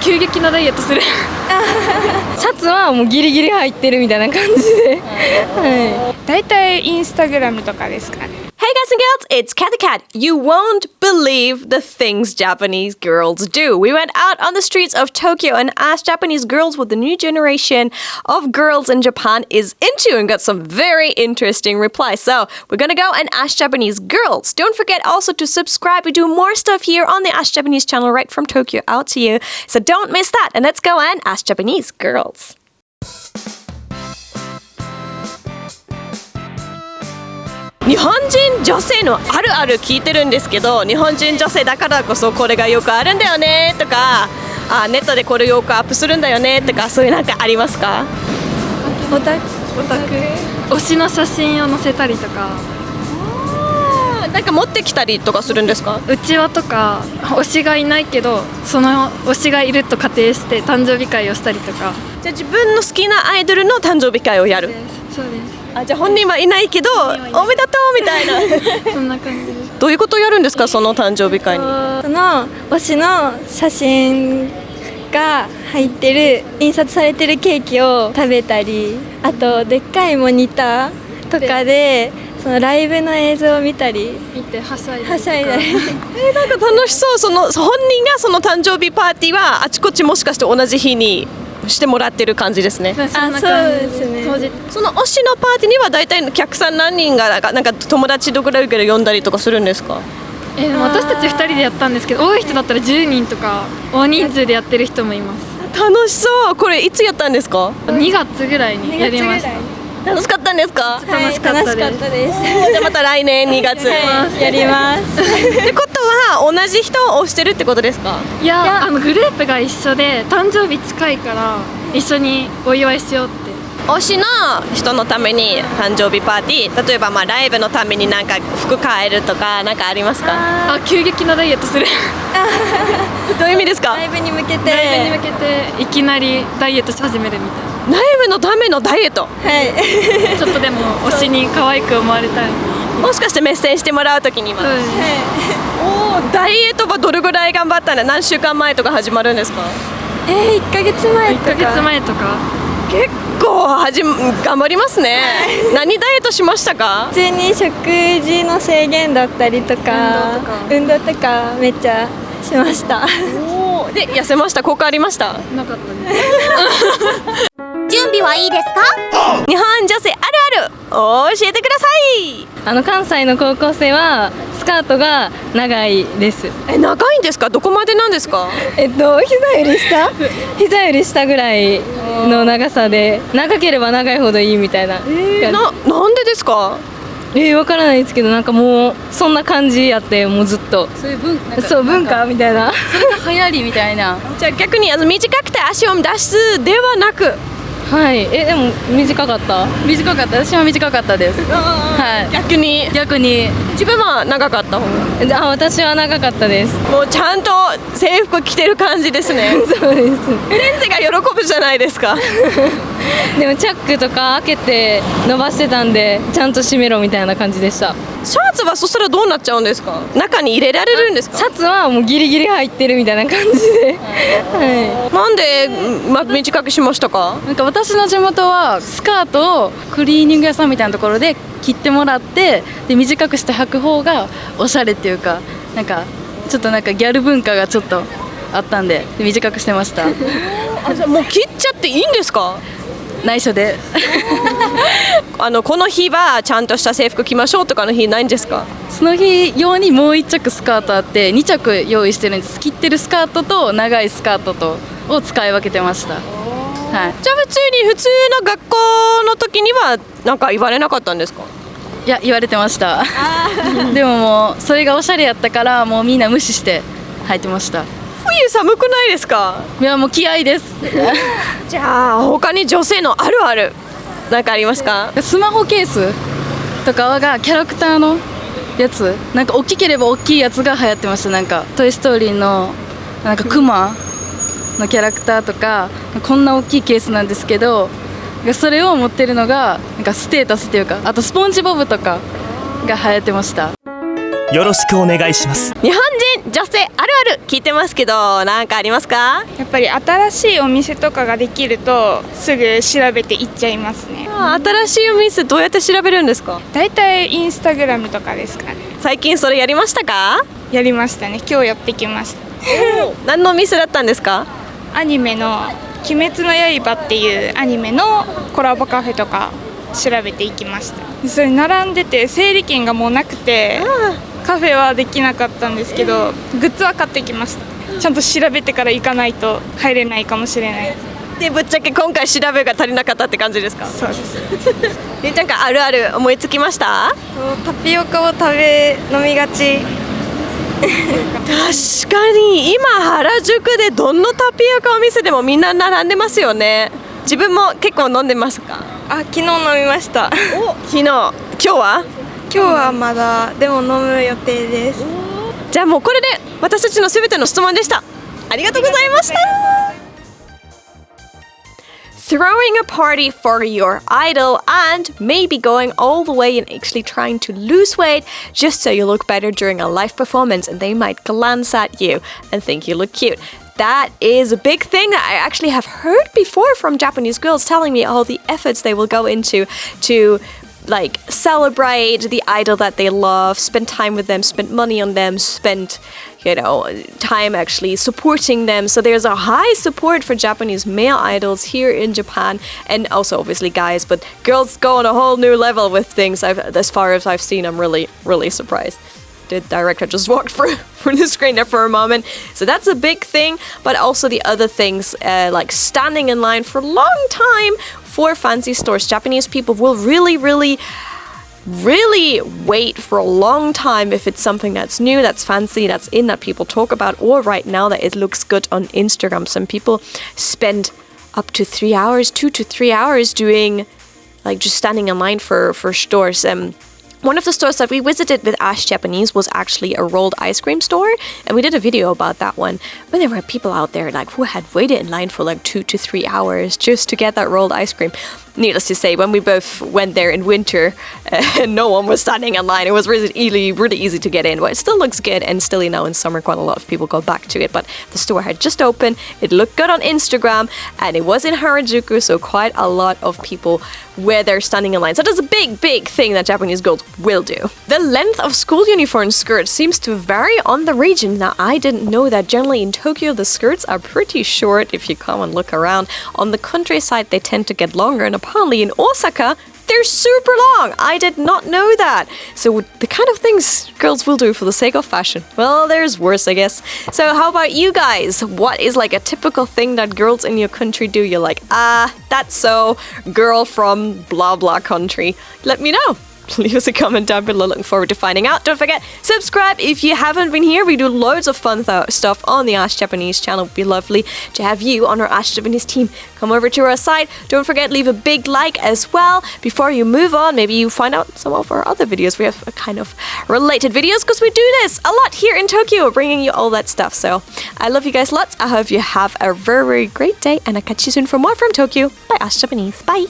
急激なダイエットするシャツはもうギリギリ入ってるみたいな感じでだいたいインスタグラムとかですかね。 Hey guys and girls, it's Cathy Cat. You won't believe the things Japanese girls do. We went out on the streets of Tokyo and asked Japanese girls what the new generation of girls in Japan is into and got some very interesting replies. So we're gonna go and ask Japanese girls. Don't forget also to subscribe. We do more stuff here on the Ask Japanese channel right from Tokyo out to you. So don't miss that. And let's go and ask Japanese girls. 日本人女性のあるある聞いてるんですけど、日本人女性だからこそこれがよくあるんだよねとか、ネットでこれよくアップするんだよねとか、そういうなんかありますか？オタク推しの写真を載せたりとか、なんか持ってきたりとかするんですか？うちわとか推しがいないけどその推しがいると仮定して誕生日会をしたりとか。じゃあ自分の好きなアイドルの誕生日会をやる？そうです。じゃあ本人はいないけどおめでとうみたいなそんな感じです。どういうことをやるんですか、その誕生日会に？その推しの写真が入ってる印刷されてるケーキを食べたり、あとでっかいモニターとかでそのライブの映像を見たり、見てはしゃいだりとか。はしゃいだりなんか楽しそう。その本人がその誕生日パーティーはあちこちもしかして同じ日にしてもらってる感じですね。そんな感じそうですね。当日その推しのパーティーには大体お客さん何人がなんか友達どぐらいから呼んだりとかするんですか？でも私たち2人でやったんですけど、多い人だったら10人とか大人数でやってる人もいます。楽しそう。これいつやったんですか2月ぐらいにやりました。楽しかったんですか？楽しかったです。楽しかったです。じゃあまた来年2月、やります。ってことは同じ人を推してるってことですか？いや、グループが一緒で誕生日近いから一緒にお祝いしようって。推しの人のために誕生日パーティー、例えばライブのためになんか服買えるとかなんかありますか？急激なダイエットするどういう意味ですか？ライブに向けて。ライブに向けていきなりダイエットし始めるみたいな。ライブのためのダイエット。はいちょっとでも推しに可愛く思われたい。もしかしてメッセージしてもらうときには、ダイエットはどれぐらい頑張ったんだ？何週間前とか始まるんですか1ヶ月前とか。1ヶ月前とか。結構頑張りますね。何ダイエットしましたか？普通に食事の制限だったりとか運動とかめっちゃしました。で痩せました？効果ありました？なかったね準備はいいですか？日本女性あるある教えてください。関西の高校生はスカートが長いです。長いんですか？どこまでなんですか？膝より下ぐらいの長さで、長ければ長いほどいいみたいな。なんでですか？わからないですけど、なんかもうそんな感じやって、もうずっとそういう文化みたいな流行りみたいな。じゃあ逆に短くて足を出すではなく。はい。でも短かった？短かった。私も短かったです。はい。逆に自分は長かった方が。私は長かったです。もうちゃんと制服着てる感じですね。そうです。先生が喜ぶじゃないですか。でもチャックとか開けて伸ばしてたんで、ちゃんと閉めろみたいな感じでした。シャツはそしたらどうなっちゃうんですか？中に入れられるんですか？シャツはもうギリギリ入ってるみたいな感じで、なんで、短くしましたか？なんか私の地元はスカートをクリーニング屋さんみたいなところで切ってもらって、で短くして履く方がおしゃれっていうか、なんかちょっとなんかギャル文化がちょっとあったんで短くしてましたじゃあもう切っちゃっていいんですか？内緒でこの日はちゃんとした制服着ましょうとかの日ないんですか？その日用にもう1着スカートあって2着用意してるんです。切ってるスカートと長いスカートとを使い分けてました。はい、じゃあ普通の学校の時にはなんか言われなかったんですか？いや、言われてましたでももうそれがおしゃれやったから、もうみんな無視して履いてました。冬寒くないですか？いや、もう気合いですじゃあ他に女性のあるあるなんかありますか？スマホケースとかがキャラクターのやつ、なんか大きければ大きいやつが流行ってました。なんかトイストーリーのなんかクマのキャラクターとか、こんな大きいケースなんですけど、それを持ってるのがなんかステータスっていうか、あとスポンジボブとかが流行ってました。よろしくお願いします。日本人女性あるある聞いてますけど、なんかありますか？やっぱり新しいお店とかができるとすぐ調べて行っちゃいますね。新しいお店どうやって調べるんですか？だいたいインスタグラムとかですかね。最近それやりましたか？やりましたね。今日やってきました。何のお店だったんですか？アニメの「鬼滅の刃」っていうアニメのコラボカフェとか調べていきました。それ並んでて整理券がもうなくてカフェはできなかったんですけど、グッズは買ってきました。ちゃんと調べてから行かないと入れないかもしれない。でぶっちゃけ今回調べが足りなかったって感じですか？そうです。りゅうちゃんかあるある思いつきました？タピオカを飲みがち。確かに今原宿でどのタピオカお店でもみんな並んでますよね。自分も結構飲んでますか？昨日飲みました。昨日。今日は？今日はまだでも飲む予定です。じゃあもうこれで私たちのすべての質問でした。ありがとうございました。Throwing a party for your idol and maybe going all the way and actually trying to lose weight just so you look better during a live performance and they might glance at you and think you look cute. That is a big thing that I actually have heard before from Japanese girls telling me all the efforts they will go into to like celebrate the idol that they love, spend time with them, spend money on them, spend time actually supporting them. So there's a high support for Japanese male idols here in Japan, and also obviously guys, but girls go on a whole new level with things. As far as I've seen, I'm really surprised. The director just walked through the screen there for a moment. So that's a big thing, but also the other things like standing in line for a long time for fancy stores. Japanese people will really wait for a long time if it's something that's new, that's fancy, that's in, that people talk about, or right now that it looks good on Instagram. Some people spend up to 3 hours, 2 to 3 hours doing like just standing in line for stores. One of the stores that we visited with Ash Japanese was actually a rolled ice cream store, and we did a video about that one. But there were people out there like who had waited in line for like 2 to 3 hours just to get that rolled ice cream. Needless to say, when we both went there in winter, no one was standing in line. It was really easy to get in, but it still looks good. And still, in summer, quite a lot of people go back to it. But the store had just opened. It looked good on Instagram, and it was in Harajuku, so quite a lot of people were there standing in line. So that's a big thing that Japanese girls will do. The length of school uniform skirts seems to vary on the region. Now, I didn't know that generally in Tokyo, the skirts are pretty short if you come and look around. On the countryside, they tend to get longer, and apparently in Osaka, they're super long. I did not know that. So the kind of things girls will do for the sake of fashion. Well, there's worse, I guess. So how about you guys? What is like a typical thing that girls in your country do? You're like, that's so girl from blah blah country. Let me know. Leave us a comment down below. Looking forward to finding out. Don't forget, subscribe if you haven't been here. We do loads of fun stuff on the Ash Japanese channel. It would be lovely to have you on our Ash Japanese team. Come over to our site. Don't forget, leave a big like as well. Before you move on, maybe you find out some of our other videos. We have a kind of related videos because we do this a lot here in Tokyo, bringing you all that stuff. So I love you guys lots. I hope you have a very great day, and I'll catch you soon for more from Tokyo by Ash Japanese. Bye!